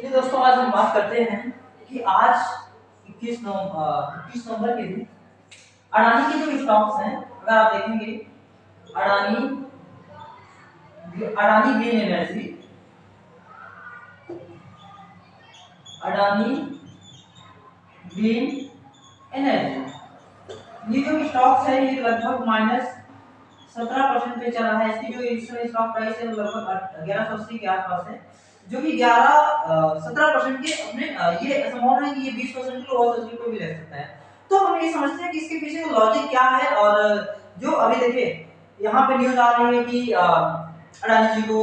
चलिए दोस्तों, आज हम बात करते हैं कि आज 21 नवंबर के दिन अडानी के जो स्टॉक्स हैं, अगर आप देखेंगे Adani Adani green energy, Adani green energy, ये जो स्टॉक्स है ये लगभग -17% पे चला है। इसकी जो इस समय स्टॉक प्राइस है वो लगभग 1180 के आसपास है, जो कि 17% के अपने ये संभावना है कि ये 20% के लॉस को भी ले सकता है। तो हम ये समझते हैं कि इसके पीछे का लॉजिक क्या है। और जो अभी देखिए यहाँ पे न्यूज आ रही है कि अडानी जी को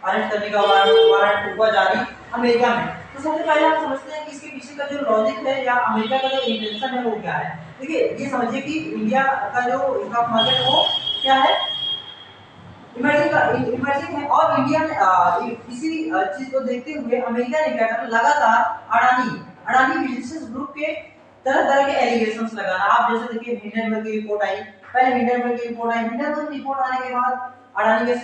अरेस्ट करने का वारंट हुआ जारी अमेरिका में। तो सबसे पहले हम समझते हैं कि इसके पीछे का जो लॉजिक है या अमेरिका का जो इंटेंशन है वो क्या है। देखिए ये समझिए कि इंडिया का जो स्टॉक मार्केट है वो क्या है, इमर्जिंग है। और इंडिया में इसी चीज को देखते हुए अमेरिका ने क्या करा, लगातार अडानी बिजनेस ग्रुप के तरह तरह के एलिगेशंस लगाना। आप जैसे देखिए हिंडनबर्ग की रिपोर्ट आई, पहले हिंडनबर्ग की रिपोर्ट आने के बाद अडानी के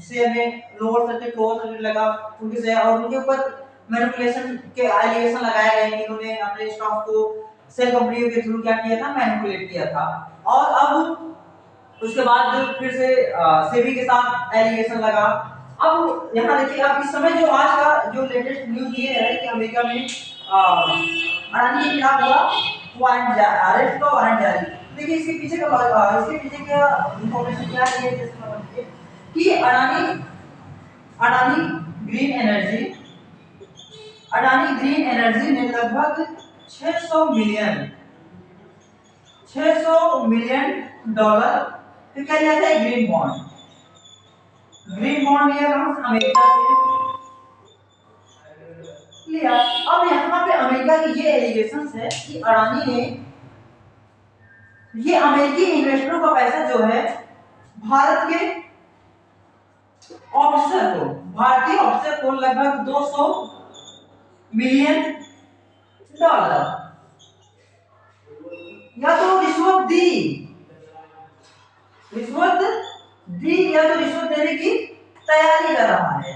शेयर में लोअर सर्किट लगा उनके शेयर, और उनके ऊपर मैनिपुलेशन के एलिगेशन लगाए गए कि उन्होंने अपने स्टॉक को सेल कंपनियों के थ्रू क्या किया था, मैनिपुलेट किया था। और अब उसके बाद फिर से सेबी के साथ एलिगेशन लगा। अब यहाँ देखिए, अब इस समय जो आज का जो लेटेस्ट न्यूज ये है कि अमेरिका में अडानी के खिलाफ हुआ अरेस्ट का वारंट जारी। देखिए इसके पीछे क्या इंफॉर्मेशन क्या है, ये समझिए कि अडानी ग्रीन एनर्जी ने लगभग 600 मिलियन डॉलर तो क्या लिया था, ग्रीन बॉन्ड लिया कहां से, अमेरिका से लिया। अब यहाँ पे अमेरिका की ये एलिगेशंस है कि अडानी ने ये अमेरिकी इन्वेस्टरों का पैसा जो है भारत के भारतीय ऑफिसर को लगभग 200 मिलियन डॉलर या तो रिश्वत दी या तो रिश्वत देने की तैयारी कर रहा है।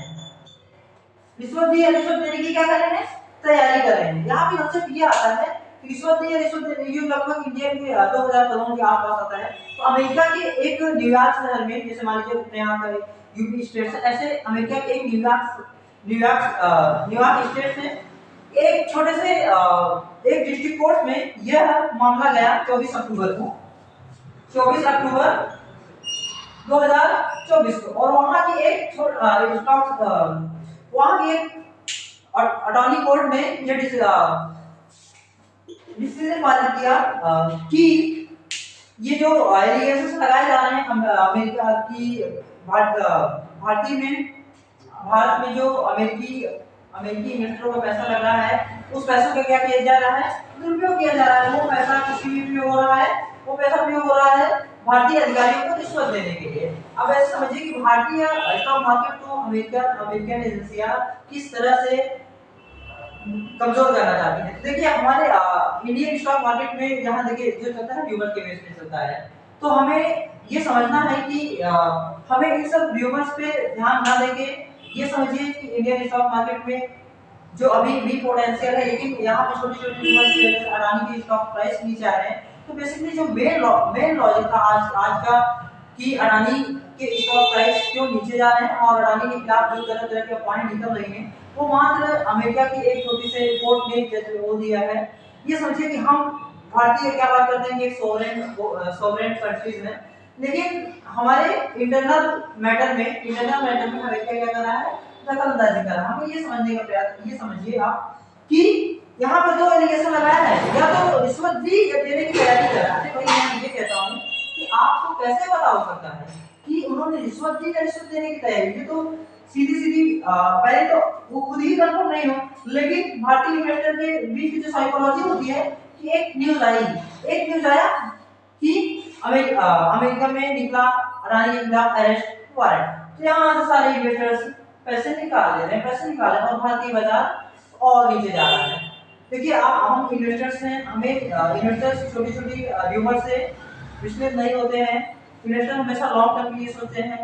रिश्वत दी या रिश्वत देने की क्या कर रहे हैं, तैयारी कर रहे हैं। यहाँ पे कंसेप्ट ये आता है कि रिश्वत दी या रिश्वत देने, ये लगभग इंडिया के 2000 करोड़ के आसपास आता है। तो अमेरिका के एक न्यूयॉर्क शहर में, जैसे मान लीजिए अपने यहाँ का यूपी स्टेट है, ऐसे अमेरिका के एक न्यूयॉर्क स्टेट में एक छोटे से एक डिस्ट्रिक्ट कोर्ट में यह मामला गया 24 अक्टूबर 2024 को। और वहां की एक अटॉर्नी कोर्ट ने यह डिसीजन पारित किया कि ये जो एलिगेशंस लगाए जा रहे हैं अमेरिका की भारत में जो अमेरिकी इन्वेस्टरों का पैसा लग रहा है, उस पैसों का क्या किया जा रहा है, दुरुपयोग किया जा रहा है। वो पैसा किसी भी उपयोग हो रहा है, वो पैसा उपयोग हो रहा है भारतीय अधिकारियों को रिश्वत देने के लिए। अब ऐसे समझिए कि भारतीय स्टॉक मार्केट को अमेरिकन एजेंसियां किस तरह से कमजोर करना चाहती है। देखिए हमारे इंडियन स्टॉक मार्केट में जहां देखिए जो चलता है र्यूमर के बेस पे चलता है, तो हमें ये समझना है कि हमें इन सब र्यूमर्स पे ध्यान ना देके ये समझिए कि इंडियन स्टॉक मार्केट में जो अभी भी पोटेंशियल है, लेकिन यहाँ पे छोटी-छोटी र्यूमर्स की वजह से अडानी के स्टॉक प्राइस नीचे आ रहे हैं। तो बेसिकली जो मेन लॉजिक था आज का कि अडानी के स्टॉक प्राइस क्यों नीचे जा रहे हैं और अडानी के खिलाफ जो तरह के पॉइंट निकल रही हैं, वो मात्र अमेरिका की एक छोटी सी रिपोर्ट ने जैसे वो दिया है। ये समझिए कि हम भारतीय क्या बात करते हैं कि एक सोवरेन कंट्रीज है, लेकिन हमारे इंटरनल मैटर में अमेरिका क्या कर रहा है, दखलंदाजी कर रहा है। हमें ये समझने का प्रयास, ये समझिए आप कि यहाँ पर दो एलिगेशन लगाया है, या तो रिश्वत दी या देने की तैयारी कर रहा है। भाई मैं ये कहता हूँ कि आपको कैसे पता हो सकता है कि उन्होंने रिश्वत दी या रिश्वत देने की तैयारी, ये तो सीधी पहले तो वो खुद ही कंफर्म नहीं हो, लेकिन भारतीय इन्वेस्टर के बीच की जो साइकोलॉजी होती है कि एक न्यूज आया कि अमेरिका में निकला अडानी के खिलाफ अरेस्ट वारंट, तो यहाँ से सारे इन्वेस्टर्स पैसे निकाल रहे हैं और भारतीय बाजार और नीचे जा रहा है। देखिए आप हम इन्वेस्टर्स हैं, हमें इन्वेस्टर्स छोटी र्यूमर से विचलित नहीं होते हैं। इन्वेस्टर हमेशा लॉन्ग टर्म के लिए सोचते हैं।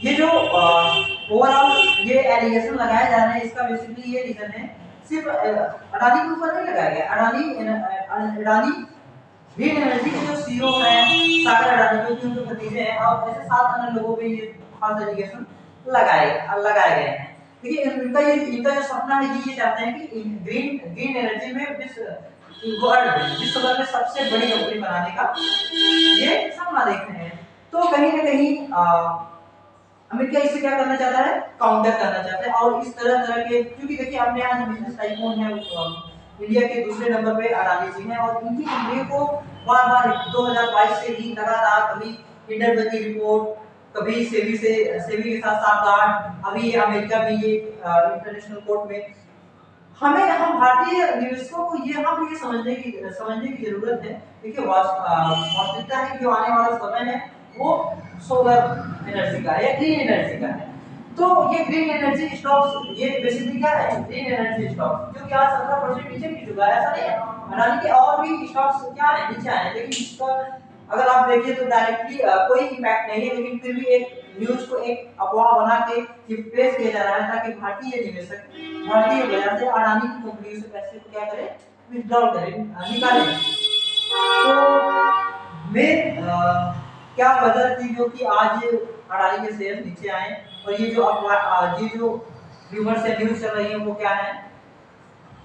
ये जो ओवरऑल ये एलिगेशन लगाया जा रहा है, इसका बेसिकली ये रीजन है, सिर्फ अडानी के ऊपर नहीं लगाया गया। अडानी ग्रीन एनर्जी के जो सीईओ है सागर अडानी, जो कि उनके भतीजे हैं, और ऐसे 7 अन्य लोगों पे ये खास एलिगेशन लगाए गए हैं। देखिए इनका जो सपना है ये चाहते हैं कि ग्रीन एनर्जी में विश्व भर में सबसे बड़ी कंपनी बनाने का ये सपना देख रहे हैं। तो कहीं ना कहीं अमेरिका इसे क्या करना चाहता है, काउंटर करना चाहता है। और इस तरह के, क्योंकि देखिए अपने यहाँ जो बिजनेस टाइकून है इंडिया के दूसरे नंबर पे अडानी जी हैं, और इनकी कंपनी को बार बार 2022 से ही लगातार कभी हिंडनबर्ग की रिपोर्ट, कभी सेबी के साथ साथ अभी अमेरिका में ये इंटरनेशनल कोर्ट में, हम भारतीय निवेशकों को ये समझने की जरूरत है। देखिए वास्तविकता है कि जो आने वाला समय है वो सोलर एनर्जी का है या ग्रीन एनर्जी का है। तो ये ग्रीन एनर्जी स्टॉक्स, ये बेसिकली क्या है, ग्रीन एनर्जी स्टॉक, जो कि आज 17% नीचे गिर चुका है। ऐसा नहीं है, अडानी के और भी स्टॉक्स क्या है, नीचे आए हैं, लेकिन इसका अगर आप देखिए तो डायरेक्टली कोई इम्पैक्ट नहीं है, लेकिन फिर भी एक न्यूज को एक अफवाह बना के पेश किया जा रहा है ताकि भारतीय निवेशक भारतीय बाजार से अडानी की कंपनी से पैसे को क्या करें, विथड्रॉल करें, निकालें। तो मेन क्या वजह थी जो कि आज अडानी के शेयर नीचे आए, और ये जो अफवाह, ये जो र्यूमर्स है, न्यूज चल रही है, वो क्या है।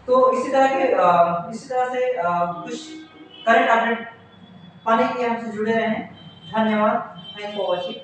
तो इसी तरह से कुछ करंट अपडेट पाने के लिए हमसे जुड़े रहें। धन्यवाद, थैंक्स फॉर वॉचिंग।